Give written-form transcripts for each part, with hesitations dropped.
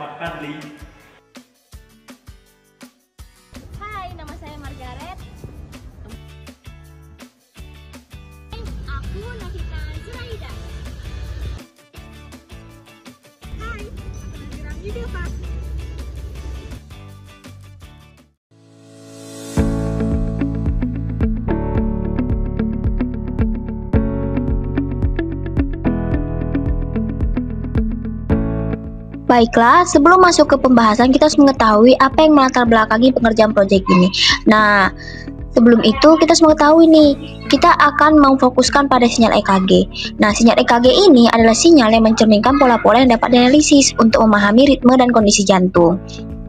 Muhammad Fadli. Hai, nama saya Margaret. Aku Nafika Zuraida. Hai, aku Nafika Pak. Baiklah, sebelum masuk ke pembahasan, kita harus mengetahui apa yang melatar belakangi pengerjaan proyek ini. Nah, sebelum itu kita harus mengetahui nih, kita akan memfokuskan pada sinyal EKG. Nah, sinyal EKG ini adalah sinyal yang mencerminkan pola-pola yang dapat dianalisis untuk memahami ritme dan kondisi jantung.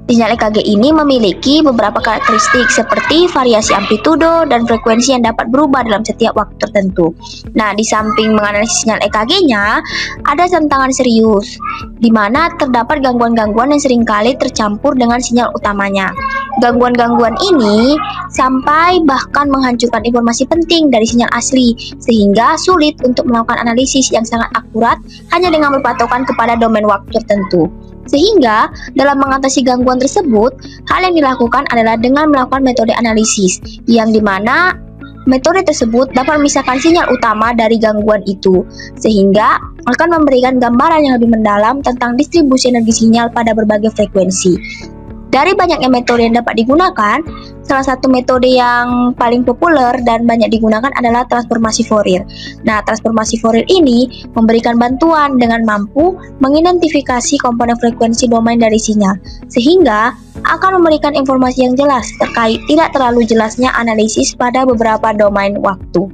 Sinyal EKG ini memiliki beberapa karakteristik seperti variasi amplitudo dan frekuensi yang dapat berubah dalam setiap waktu tertentu. Nah, di samping menganalisis sinyal EKG-nya, ada tantangan serius, di mana terdapat gangguan-gangguan yang seringkali tercampur dengan sinyal utamanya. Gangguan-gangguan ini sampai bahkan menghancurkan informasi penting dari sinyal asli, sehingga sulit untuk melakukan analisis yang sangat akurat hanya dengan berpatokan kepada domain waktu tertentu. Sehingga dalam mengatasi gangguan tersebut, hal yang dilakukan adalah dengan melakukan metode analisis, yang dimana metode tersebut dapat memisahkan sinyal utama dari gangguan itu, sehingga akan memberikan gambaran yang lebih mendalam tentang distribusi energi sinyal pada berbagai frekuensi. Dari banyaknya metode yang dapat digunakan, salah satu metode yang paling populer dan banyak digunakan adalah transformasi Fourier. Nah, transformasi Fourier ini memberikan bantuan dengan mampu mengidentifikasi komponen frekuensi domain dari sinyal, sehingga akan memberikan informasi yang jelas terkait tidak terlalu jelasnya analisis pada beberapa domain waktu.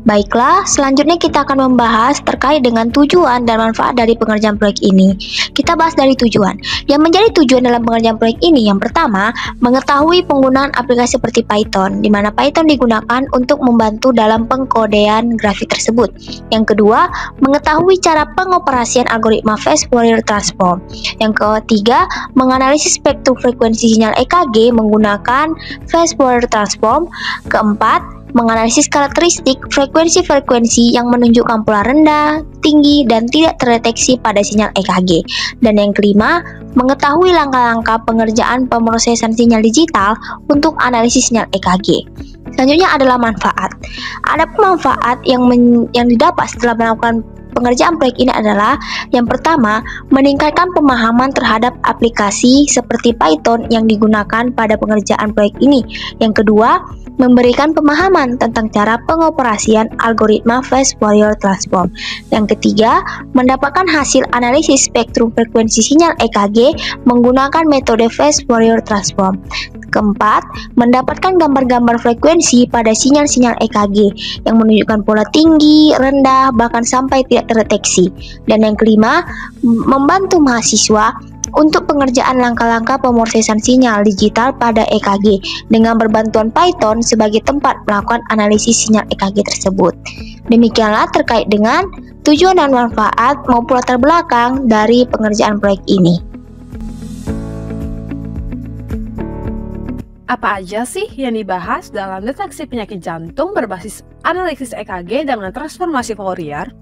Baiklah, selanjutnya kita akan membahas terkait dengan tujuan dan manfaat dari pengerjaan proyek ini. Kita bahas dari tujuan. Yang menjadi tujuan dalam pengerjaan proyek ini, yang pertama, mengetahui penggunaan aplikasi seperti Python, di mana Python digunakan untuk membantu dalam pengkodean grafik tersebut. Yang kedua, mengetahui cara pengoperasian algoritma Fast Fourier Transform. Yang ketiga, menganalisis spektrum frekuensi sinyal EKG menggunakan Fast Fourier Transform. Keempat, menganalisis karakteristik frekuensi-frekuensi yang menunjukkan pola rendah, tinggi, dan tidak terdeteksi pada sinyal EKG. Dan yang kelima, mengetahui langkah-langkah pengerjaan pemrosesan sinyal digital untuk analisis sinyal EKG. Selanjutnya adalah manfaat. Ada manfaat yang didapat setelah melakukan pengerjaan proyek ini adalah yang pertama, meningkatkan pemahaman terhadap aplikasi seperti Python yang digunakan pada pengerjaan proyek ini. Yang kedua, memberikan pemahaman tentang cara pengoperasian algoritma Fast Fourier Transform. Yang ketiga, mendapatkan hasil analisis spektrum frekuensi sinyal EKG menggunakan metode Fast Fourier Transform. Keempat, mendapatkan gambar-gambar frekuensi pada sinyal-sinyal EKG yang menunjukkan pola tinggi, rendah, bahkan sampai tidak terdeteksi. Dan yang kelima, membantu mahasiswa untuk pengerjaan langkah-langkah pemrosesan sinyal digital pada EKG dengan berbantuan Python sebagai tempat melakukan analisis sinyal EKG tersebut. Demikianlah terkait dengan tujuan dan manfaat maupun latar belakang dari pengerjaan proyek ini. Apa aja sih yang dibahas dalam deteksi penyakit jantung berbasis analisis EKG dengan transformasi Fourier?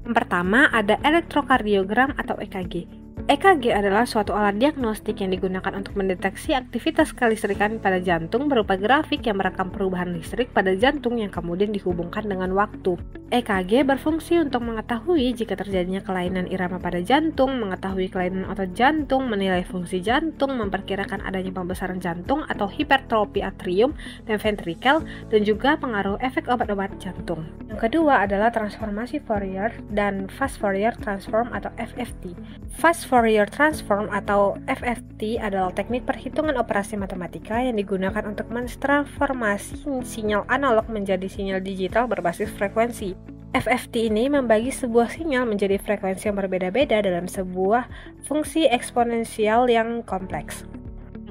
Yang pertama ada elektrokardiogram atau EKG. EKG adalah suatu alat diagnostik yang digunakan untuk mendeteksi aktivitas kelistrikan pada jantung berupa grafik yang merekam perubahan listrik pada jantung yang kemudian dihubungkan dengan waktu. EKG berfungsi untuk mengetahui jika terjadinya kelainan irama pada jantung, mengetahui kelainan otot jantung, menilai fungsi jantung, memperkirakan adanya pembesaran jantung atau hipertrofi atrium dan ventrikel, dan juga pengaruh efek obat-obat jantung. Yang kedua adalah transformasi Fourier dan Fast Fourier Transform atau FFT. Fast Fourier Transform atau FFT adalah teknik perhitungan operasi matematika yang digunakan untuk mentransformasi sinyal analog menjadi sinyal digital berbasis frekuensi. FFT ini membagi sebuah sinyal menjadi frekuensi yang berbeda-beda dalam sebuah fungsi eksponensial yang kompleks.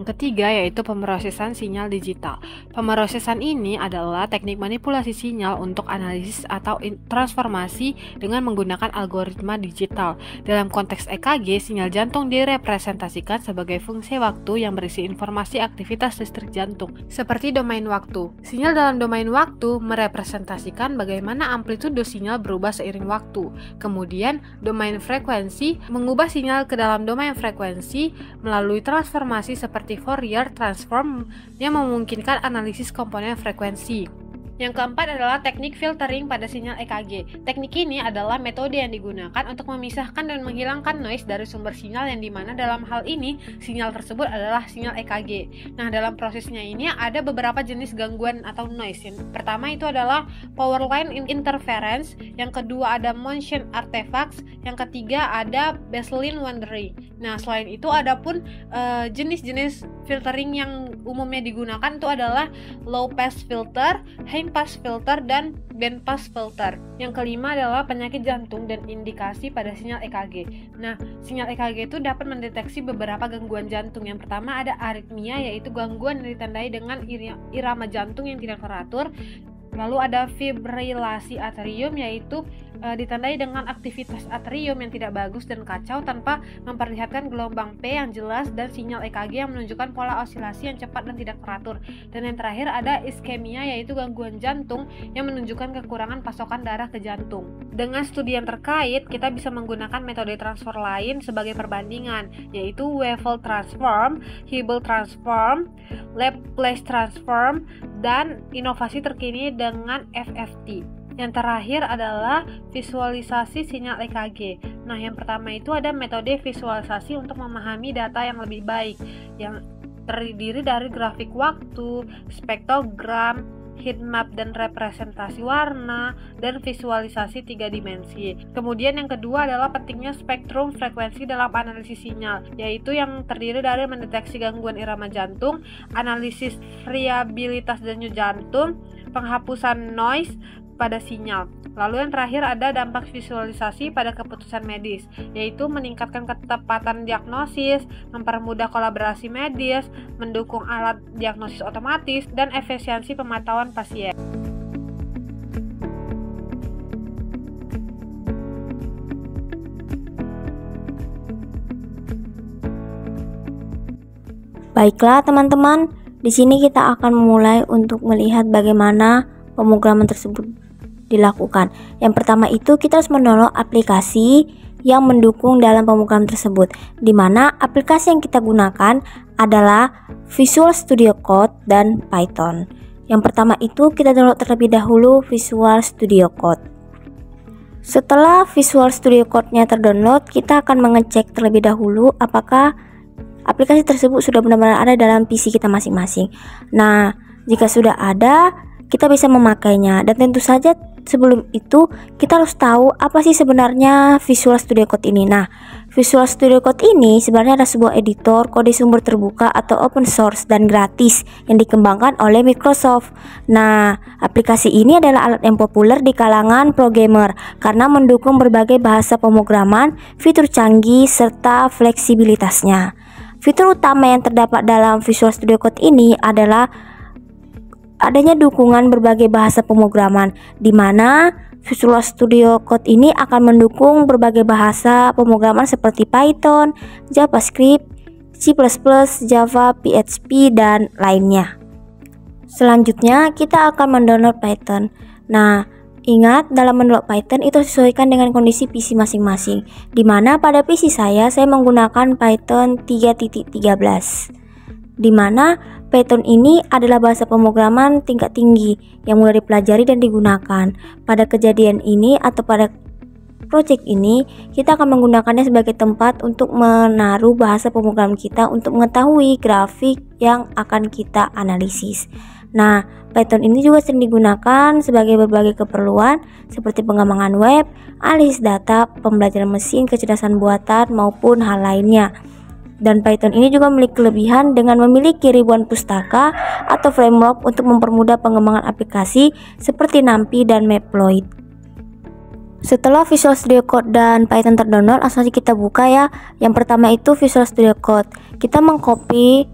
Yang ketiga yaitu pemrosesan sinyal digital. Pemrosesan ini adalah teknik manipulasi sinyal untuk analisis atau transformasi dengan menggunakan algoritma digital. Dalam konteks EKG, sinyal jantung direpresentasikan sebagai fungsi waktu yang berisi informasi aktivitas listrik jantung, seperti domain waktu. Sinyal dalam domain waktu merepresentasikan bagaimana amplitudo sinyal berubah seiring waktu. Kemudian, domain frekuensi mengubah sinyal ke dalam domain frekuensi melalui transformasi seperti Fourier transform yang memungkinkan analisis komponen frekuensi. Yang keempat adalah teknik filtering pada sinyal EKG. Teknik ini adalah metode yang digunakan untuk memisahkan dan menghilangkan noise dari sumber sinyal yang dimana dalam hal ini sinyal tersebut adalah sinyal EKG. Nah, dalam prosesnya ini ada beberapa jenis gangguan atau noise. Yang pertama itu adalah power line interference, yang kedua ada motion artifacts, yang ketiga ada baseline wandering. Nah, selain itu ada pun jenis-jenis filtering yang umumnya digunakan itu adalah low pass filter, high pass filter, dan band pass filter. Yang kelima adalah penyakit jantung dan indikasi pada sinyal EKG. Nah, sinyal EKG itu dapat mendeteksi beberapa gangguan jantung. Yang pertama ada aritmia, yaitu gangguan yang ditandai dengan irama jantung yang tidak teratur. Lalu ada fibrilasi atrium, yaitu ditandai dengan aktivitas atrium yang tidak bagus dan kacau tanpa memperlihatkan gelombang P yang jelas, dan sinyal EKG yang menunjukkan pola osilasi yang cepat dan tidak teratur. Dan yang terakhir ada iskemia, yaitu gangguan jantung yang menunjukkan kekurangan pasokan darah ke jantung. Dengan studi yang terkait, kita bisa menggunakan metode transfer lain sebagai perbandingan, yaitu Wavell transform, Hubble transform, Laplace transform, dan inovasi terkini dengan FFT. Yang terakhir adalah visualisasi sinyal EKG. Nah, yang pertama itu ada metode visualisasi untuk memahami data yang lebih baik, yang terdiri dari grafik waktu, spektrogram, heat map dan representasi warna, dan visualisasi 3 dimensi. Kemudian yang kedua adalah pentingnya spektrum frekuensi dalam analisis sinyal, yaitu yang terdiri dari mendeteksi gangguan irama jantung, analisis variabilitas denyut jantung, penghapusan noise pada sinyal. Lalu yang terakhir ada dampak visualisasi pada keputusan medis, yaitu meningkatkan ketepatan diagnosis, mempermudah kolaborasi medis, mendukung alat diagnosis otomatis, dan efisiensi pemantauan pasien. Baiklah teman-teman, di sini kita akan memulai untuk melihat bagaimana pemrograman tersebut dilakukan. Yang pertama itu kita harus mendownload aplikasi yang mendukung dalam pemrograman tersebut, di mana aplikasi yang kita gunakan adalah Visual Studio Code dan Python. Yang pertama itu kita download terlebih dahulu Visual Studio Code. Setelah Visual Studio Code-nya terdownload, kita akan mengecek terlebih dahulu apakah aplikasi tersebut sudah benar-benar ada dalam PC kita masing-masing. Nah, jika sudah ada, kita bisa memakainya. Dan tentu saja sebelum itu kita harus tahu apa sih sebenarnya Visual Studio Code ini. Nah, Visual Studio Code ini sebenarnya adalah sebuah editor kode sumber terbuka atau open source dan gratis yang dikembangkan oleh Microsoft. Nah, aplikasi ini adalah alat yang populer di kalangan programmer karena mendukung berbagai bahasa pemrograman, fitur canggih, serta fleksibilitasnya. Fitur utama yang terdapat dalam Visual Studio Code ini adalah adanya dukungan berbagai bahasa pemrograman, di mana Visual Studio Code ini akan mendukung berbagai bahasa pemrograman seperti Python, JavaScript, C++, Java, PHP, dan lainnya. Selanjutnya kita akan mendownload Python. Nah, ingat dalam mendownload Python itu sesuaikan dengan kondisi PC masing-masing, di mana pada PC saya menggunakan Python 3.13, di mana Python ini adalah bahasa pemrograman tingkat tinggi yang mudah dipelajari dan digunakan. Pada kejadian ini atau pada project ini, kita akan menggunakannya sebagai tempat untuk menaruh bahasa pemrograman kita untuk mengetahui grafik yang akan kita analisis. Nah, Python ini juga sering digunakan sebagai berbagai keperluan seperti pengembangan web, analisis data, pembelajaran mesin, kecerdasan buatan, maupun hal lainnya. Dan Python ini juga memiliki kelebihan dengan memiliki ribuan pustaka atau framework untuk mempermudah pengembangan aplikasi seperti NumPy dan Matplotlib. Setelah Visual Studio Code dan Python terdownload, langsung saja kita buka ya. Yang pertama itu Visual Studio Code. Kita mengcopy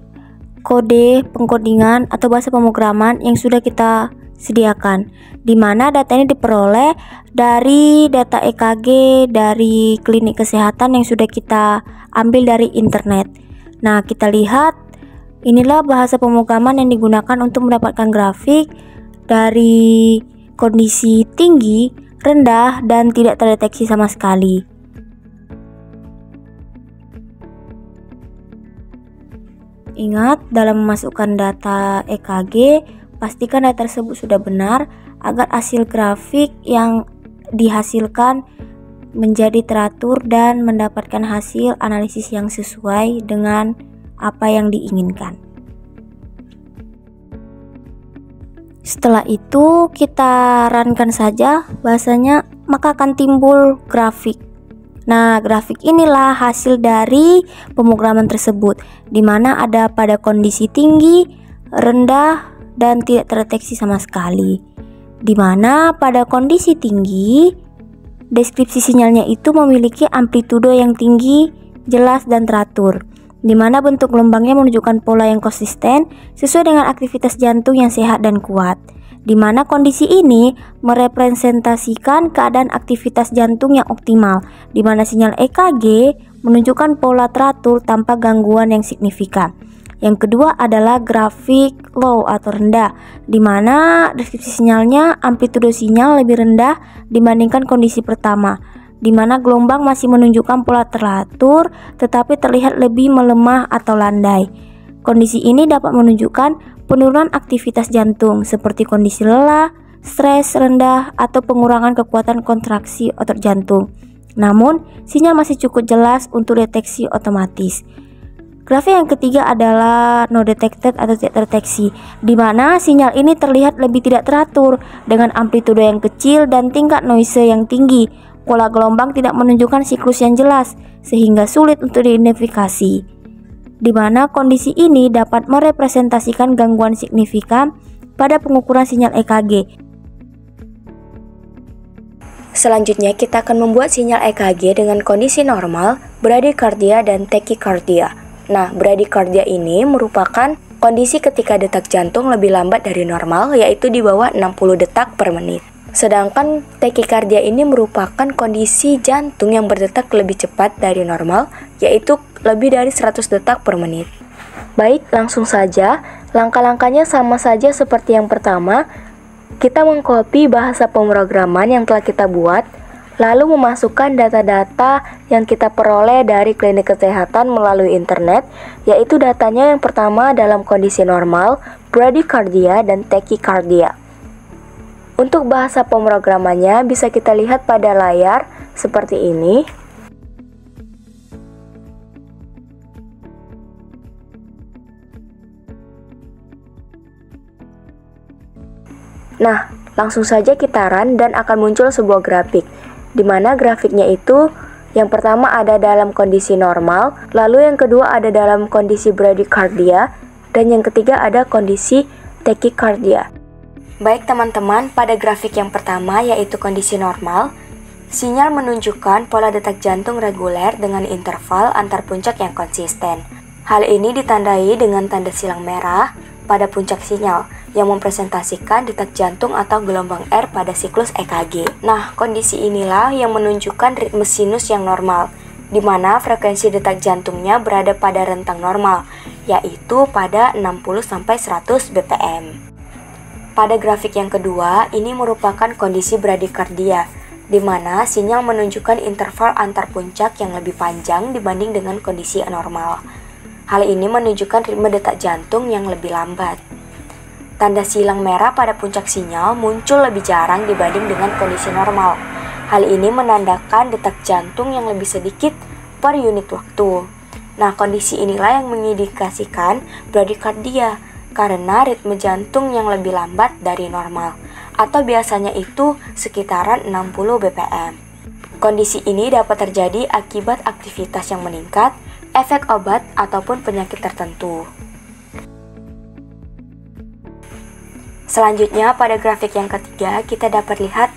kode pengkodingan atau bahasa pemrograman yang sudah kita sediakan, di mana data ini diperoleh dari data EKG dari klinik kesehatan yang sudah kita ambil dari internet. Nah, kita lihat inilah bahasa pemrograman yang digunakan untuk mendapatkan grafik dari kondisi tinggi, rendah, dan tidak terdeteksi sama sekali. Ingat, dalam memasukkan data EKG, pastikan data tersebut sudah benar agar hasil grafik yang dihasilkan menjadi teratur dan mendapatkan hasil analisis yang sesuai dengan apa yang diinginkan. Setelah itu kita runkan saja bahasanya, maka akan timbul grafik. Nah, grafik inilah hasil dari pemrograman tersebut, di mana ada pada kondisi tinggi, rendah, dan tidak terdeteksi sama sekali. Di mana pada kondisi tinggi, deskripsi sinyalnya itu memiliki amplitudo yang tinggi, jelas, dan teratur, di mana bentuk gelombangnya menunjukkan pola yang konsisten sesuai dengan aktivitas jantung yang sehat dan kuat. Di mana kondisi ini merepresentasikan keadaan aktivitas jantung yang optimal, di mana sinyal EKG menunjukkan pola teratur tanpa gangguan yang signifikan. Yang kedua adalah grafik low atau rendah, di mana deskripsi sinyalnya amplitudo sinyal lebih rendah dibandingkan kondisi pertama, di mana gelombang masih menunjukkan pola teratur tetapi terlihat lebih melemah atau landai. Kondisi ini dapat menunjukkan penurunan aktivitas jantung seperti kondisi lelah, stres rendah, atau pengurangan kekuatan kontraksi otot jantung. Namun, sinyal masih cukup jelas untuk deteksi otomatis. Grafik yang ketiga adalah no detected atau tidak terdeteksi, di mana sinyal ini terlihat lebih tidak teratur dengan amplitudo yang kecil dan tingkat noise yang tinggi. Pola gelombang tidak menunjukkan siklus yang jelas sehingga sulit untuk diidentifikasi, di mana kondisi ini dapat merepresentasikan gangguan signifikan pada pengukuran sinyal EKG. Selanjutnya kita akan membuat sinyal EKG dengan kondisi normal, bradykardia, dan tachycardia. Nah, bradykardia ini merupakan kondisi ketika detak jantung lebih lambat dari normal, yaitu di bawah 60 detak per menit. Sedangkan tachycardia ini merupakan kondisi jantung yang berdetak lebih cepat dari normal, yaitu lebih dari 100 detak per menit. Baik, langsung saja. Langkah-langkahnya sama saja seperti yang pertama. Kita mengcopy bahasa pemrograman yang telah kita buat, lalu memasukkan data-data yang kita peroleh dari klinik kesehatan melalui internet, yaitu datanya yang pertama dalam kondisi normal, bradykardia, dan tachycardia. Untuk bahasa pemrogramannya bisa kita lihat pada layar seperti ini. Nah, langsung saja kita run dan akan muncul sebuah grafik, di mana grafiknya itu yang pertama ada dalam kondisi normal, lalu yang kedua ada dalam kondisi bradykardia, dan yang ketiga ada kondisi tachycardia. Baik teman-teman, pada grafik yang pertama yaitu kondisi normal, sinyal menunjukkan pola detak jantung reguler dengan interval antar puncak yang konsisten. Hal ini ditandai dengan tanda silang merah pada puncak sinyal yang mempresentasikan detak jantung atau gelombang R pada siklus EKG. Nah, kondisi inilah yang menunjukkan ritme sinus yang normal, di mana frekuensi detak jantungnya berada pada rentang normal, yaitu pada 60-100 bpm. Pada grafik yang kedua, ini merupakan kondisi bradykardia, di mana sinyal menunjukkan interval antar puncak yang lebih panjang dibanding dengan kondisi normal. Hal ini menunjukkan ritme detak jantung yang lebih lambat. Tanda silang merah pada puncak sinyal muncul lebih jarang dibanding dengan kondisi normal. Hal ini menandakan detak jantung yang lebih sedikit per unit waktu. Nah, kondisi inilah yang mengindikasikan bradykardia, karena ritme jantung yang lebih lambat dari normal, atau biasanya itu sekitaran 60 bpm. Kondisi ini dapat terjadi akibat aktivitas yang meningkat, efek obat, ataupun penyakit tertentu. Selanjutnya, pada grafik yang ketiga, kita dapat lihat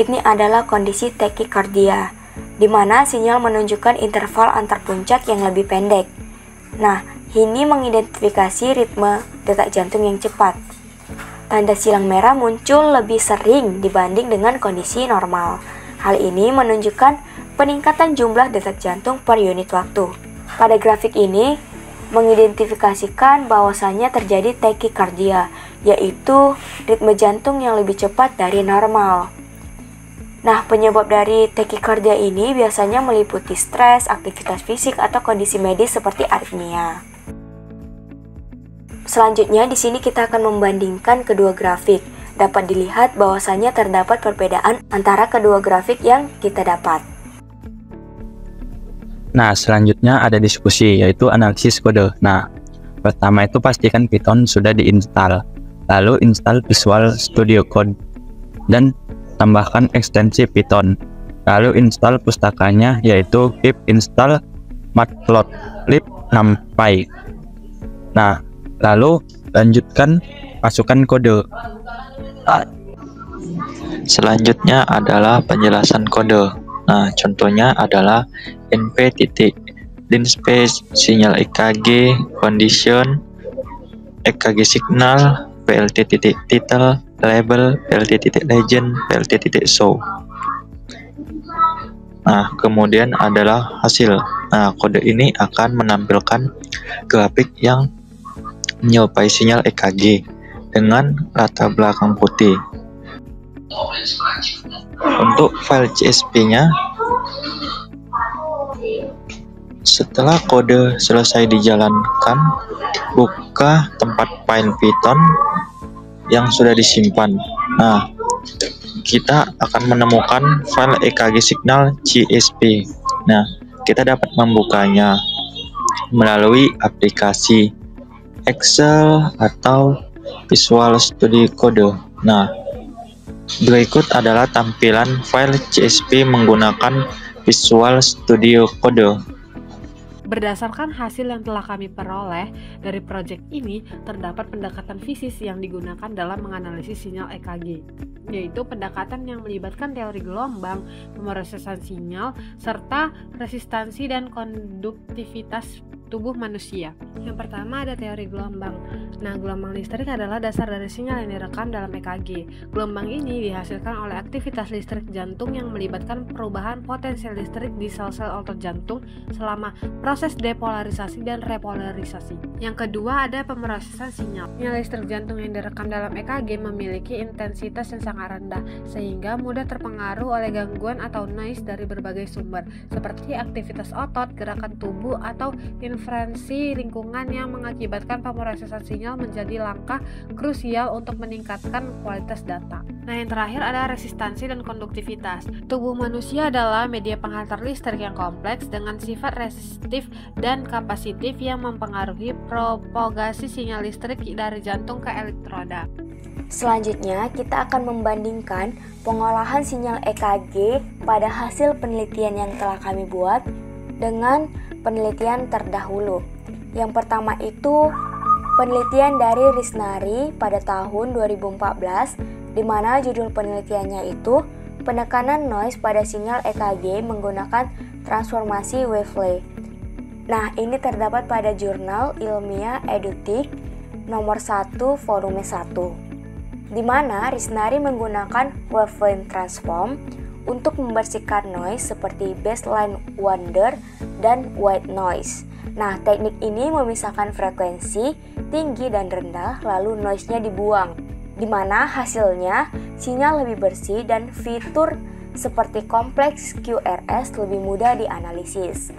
ini adalah kondisi tachycardia, di mana sinyal menunjukkan interval antar puncak yang lebih pendek. Nah, Ini mengidentifikasi ritme detak jantung yang cepat. Tanda silang merah muncul lebih sering dibanding dengan kondisi normal. Hal ini menunjukkan peningkatan jumlah detak jantung per unit waktu. Pada grafik ini mengidentifikasikan bahwasannya terjadi tachycardia, yaitu ritme jantung yang lebih cepat dari normal. Nah, penyebab dari tachycardia ini biasanya meliputi stres, aktivitas fisik, atau kondisi medis seperti aritmia. Selanjutnya, di sini kita akan membandingkan kedua grafik. Dapat dilihat bahwasannya terdapat perbedaan antara kedua grafik yang kita dapat. Nah, selanjutnya ada diskusi, yaitu analisis kode. Nah, pertama itu pastikan Python sudah diinstal. Lalu install Visual Studio Code dan tambahkan ekstensi Python. Lalu install pustakanya, yaitu pip install matplotlib numpy. Nah, lalu lanjutkan masukkan kode. Selanjutnya adalah penjelasan kode. Nah, contohnya adalah np.linspace, sinyal EKG, condition, EKG signal, plt.title, label, plt.legend, plt.show. Nah, kemudian adalah hasil. Nah, kode ini akan menampilkan grafik yang menyerupai sinyal EKG dengan latar belakang putih. Untuk file CSV-nya, setelah kode selesai dijalankan, buka tempat file Python yang sudah disimpan. Nah, kita akan menemukan file EKG signal CSV. Nah, kita dapat membukanya melalui aplikasi Excel atau Visual Studio Code. Nah, berikut adalah tampilan file CSV menggunakan Visual Studio Code. Berdasarkan hasil yang telah kami peroleh dari proyek ini, terdapat pendekatan fisis yang digunakan dalam menganalisis sinyal EKG, yaitu pendekatan yang melibatkan teori gelombang, pemrosesan sinyal, serta resistansi dan konduktivitas tubuh manusia. Yang pertama ada teori gelombang. Nah, gelombang listrik adalah dasar dari sinyal yang direkam dalam EKG. Gelombang ini dihasilkan oleh aktivitas listrik jantung yang melibatkan perubahan potensial listrik di sel-sel otot jantung selama proses depolarisasi dan repolarisasi. Yang kedua ada pemrosesan sinyal. Sinyal listrik jantung yang direkam dalam EKG memiliki intensitas yang sangat rendah sehingga mudah terpengaruh oleh gangguan atau noise dari berbagai sumber seperti aktivitas otot, gerakan tubuh, atau interferensi lingkungan yang mengakibatkan pemrosesan sinyal menjadi langkah krusial untuk meningkatkan kualitas data. Nah, yang terakhir ada resistansi dan konduktivitas. Tubuh manusia adalah media penghantar listrik yang kompleks dengan sifat resistif dan kapasitif yang mempengaruhi propagasi sinyal listrik dari jantung ke elektroda. Selanjutnya, kita akan membandingkan pengolahan sinyal EKG pada hasil penelitian yang telah kami buat dengan penelitian terdahulu. Yang pertama itu penelitian dari Risnari pada tahun 2014, di mana judul penelitiannya itu penekanan noise pada sinyal EKG menggunakan transformasi wavelet. Nah, ini terdapat pada jurnal ilmiah Edutik nomor 1 volume 1, di mana Risnari menggunakan wavelet transform untuk membersihkan noise seperti baseline wonder dan white noise. Nah, teknik ini memisahkan frekuensi tinggi dan rendah lalu noise-nya dibuang, di mana hasilnya sinyal lebih bersih dan fitur seperti kompleks QRS lebih mudah dianalisis.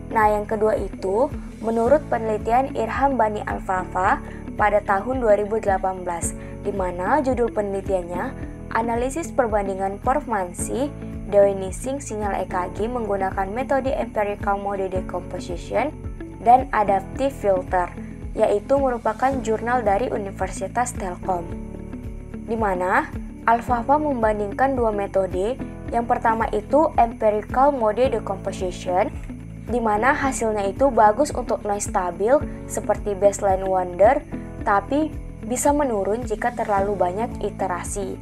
Nah, yang kedua itu menurut penelitian Irham Bani Alfafa pada tahun 2018, di mana judul penelitiannya analisis perbandingan performansi denoising sinyal EKG menggunakan metode empirical mode decomposition dan adaptive filter, yaitu merupakan jurnal dari Universitas Telkom, di mana Alfafa membandingkan dua metode. Yang pertama itu empirical mode decomposition, di mana hasilnya itu bagus untuk noise stabil seperti baseline wonder, tapi bisa menurun jika terlalu banyak iterasi.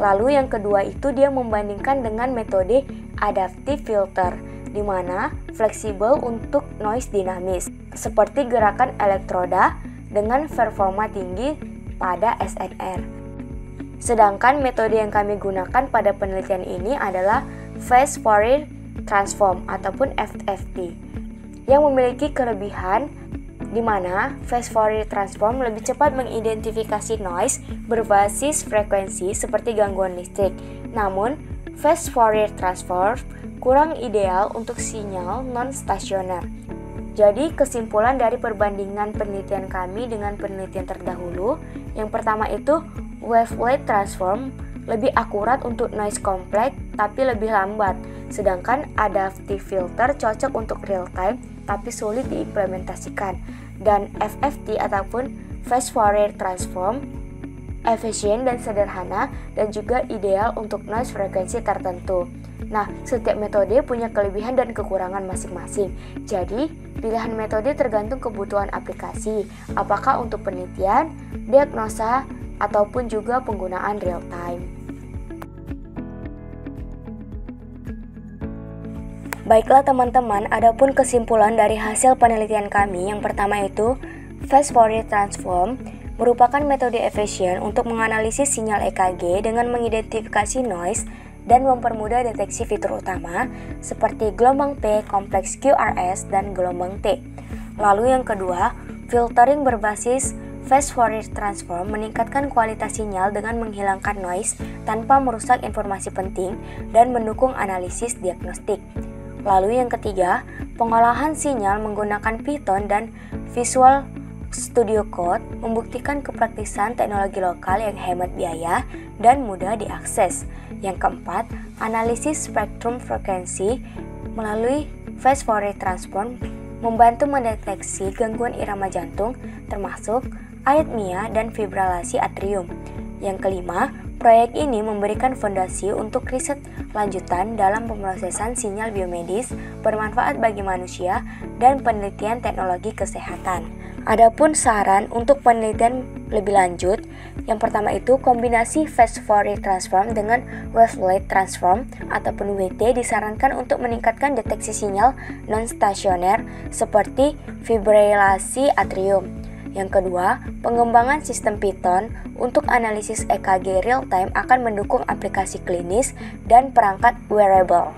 Lalu yang kedua itu dia membandingkan dengan metode adaptive filter, di mana fleksibel untuk noise dinamis. seperti gerakan elektroda dengan performa tinggi pada SNR. Sedangkan metode yang kami gunakan pada penelitian ini adalah Fast Fourier Transform ataupun FFT, yang memiliki kelebihan di mana Fast Fourier Transform lebih cepat mengidentifikasi noise berbasis frekuensi seperti gangguan listrik. Namun, Fast Fourier Transform kurang ideal untuk sinyal non-stasioner. Jadi, kesimpulan dari perbandingan penelitian kami dengan penelitian terdahulu, yang pertama itu Wavelet Transform lebih akurat untuk noise kompleks tapi lebih lambat, sedangkan Adaptive Filter cocok untuk real time tapi sulit diimplementasikan, dan FFT ataupun Fast Fourier Transform efisien dan sederhana dan juga ideal untuk noise frekuensi tertentu. Nah, setiap metode punya kelebihan dan kekurangan masing-masing. Jadi, pilihan metode tergantung kebutuhan aplikasi, apakah untuk penelitian, diagnosa, ataupun juga penggunaan real time. Baiklah teman-teman, adapun kesimpulan dari hasil penelitian kami, yang pertama itu Fast Fourier Transform merupakan metode efisien untuk menganalisis sinyal EKG dengan mengidentifikasi noise dan mempermudah deteksi fitur utama seperti gelombang P, kompleks QRS, dan gelombang T. Lalu yang kedua, filtering berbasis Fast Fourier Transform meningkatkan kualitas sinyal dengan menghilangkan noise tanpa merusak informasi penting dan mendukung analisis diagnostik. Lalu yang ketiga, pengolahan sinyal menggunakan Python dan Visual Studio Code membuktikan kepraktisan teknologi lokal yang hemat biaya dan mudah diakses. Yang keempat, analisis spektrum frekuensi melalui Fast Fourier Transform membantu mendeteksi gangguan irama jantung termasuk aritmia dan fibrilasi atrium. Yang kelima, proyek ini memberikan fondasi untuk riset lanjutan dalam pemrosesan sinyal biomedis bermanfaat bagi manusia dan penelitian teknologi kesehatan. Adapun saran untuk penelitian lebih lanjut, yang pertama itu kombinasi Fast Fourier Transform dengan Wavelet Transform ataupun WT disarankan untuk meningkatkan deteksi sinyal non-stasioner seperti fibrilasi atrium. Yang kedua, pengembangan sistem Python untuk analisis EKG real time akan mendukung aplikasi klinis dan perangkat wearable.